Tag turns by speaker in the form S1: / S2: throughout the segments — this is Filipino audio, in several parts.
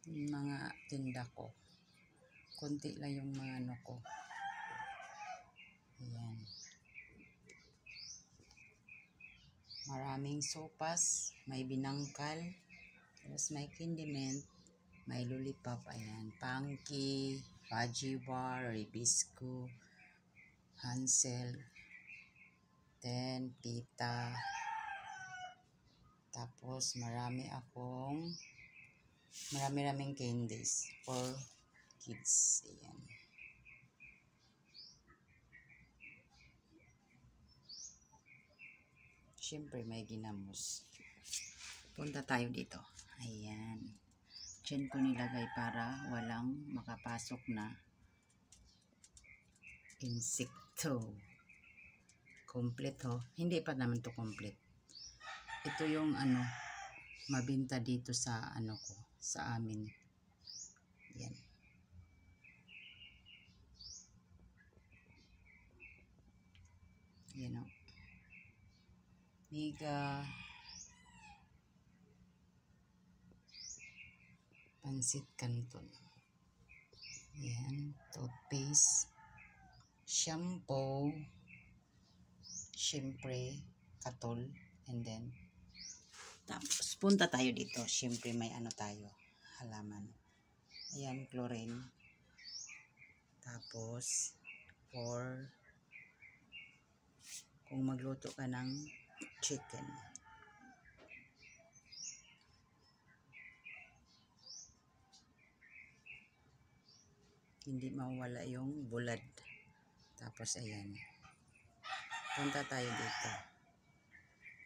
S1: yung mga tinda ko. Konti lang yung mga ano ko. Ayan. Maraming sopas, may binangkal, tapos may candy mint, may lollipop, ayan, Punky, Fudgy Bar, Ribisco, Hansel, then Pita, tapos marami-raming candies for kids, ayan. Siyempre may ginamos. Punta tayo dito. Ayan. Diyan ko nilagay para walang makapasok na insekto. Complete ho. Hindi pa naman to complete. Ito yung ano, mabinta dito sa ano ko, sa amin. Yan. Yan o. Mega Pansit Canton. Yan. Toothpaste. Shampoo. Siyempre, Katol. And then, tapos punta tayo dito. Siyempre may ano tayo. Halaman. Ayan, chlorine. Tapos, for kung magluto ka ng chicken. Hindi mawala yung bulad. Tapos, ayan. Punta tayo dito.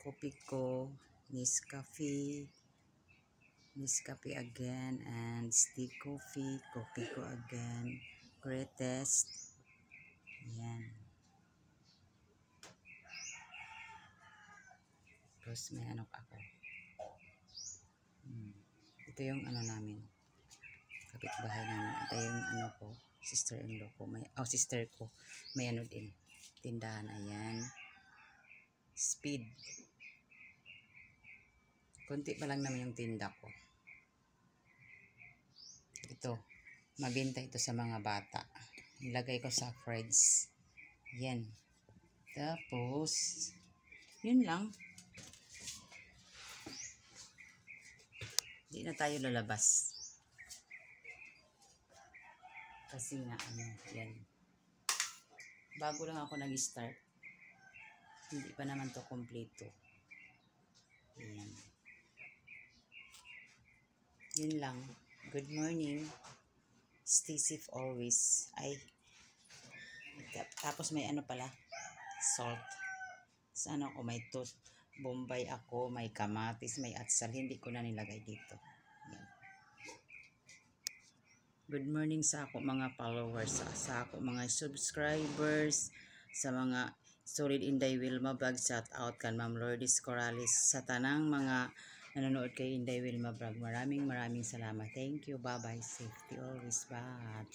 S1: Kopi ko, Nescafe again, and stick coffee, kopi ko again, greatest. Ayan. Tapos may ano ako. Ito yung ano namin. Kapitbahay namin. Ito yung ano ko. Sister-in-law ko. Sister ko. May ano din. Tindahan. Ayan. Speed. Kunti pa lang naman yung tinda ko. Ito. Mabenta ito sa mga bata. Ilagay ko sa fridge. Yan. Tapos, yun lang. Hindi na tayo lalabas. Kasi nga, ano, yan. Bago lang ako nag-start. Hindi pa naman to kompleto. Yan. Yun lang. Good morning. Stay safe always. Ay. Tapos may ano pala. Salt. Sa ano ko, may Bombay ako, may kamatis, may atsal. Hindi ko na nilagay dito. Yan. Good morning sa ako mga followers, sa ako mga subscribers, sa mga solid Inday Wilma Vlog. Shout out kan Ma'am Lourdes Corrales, sa tanang mga nanonood kay Inday Wilma Vlog. Maraming salamat. Thank you. Bye bye. Safety always. Bye.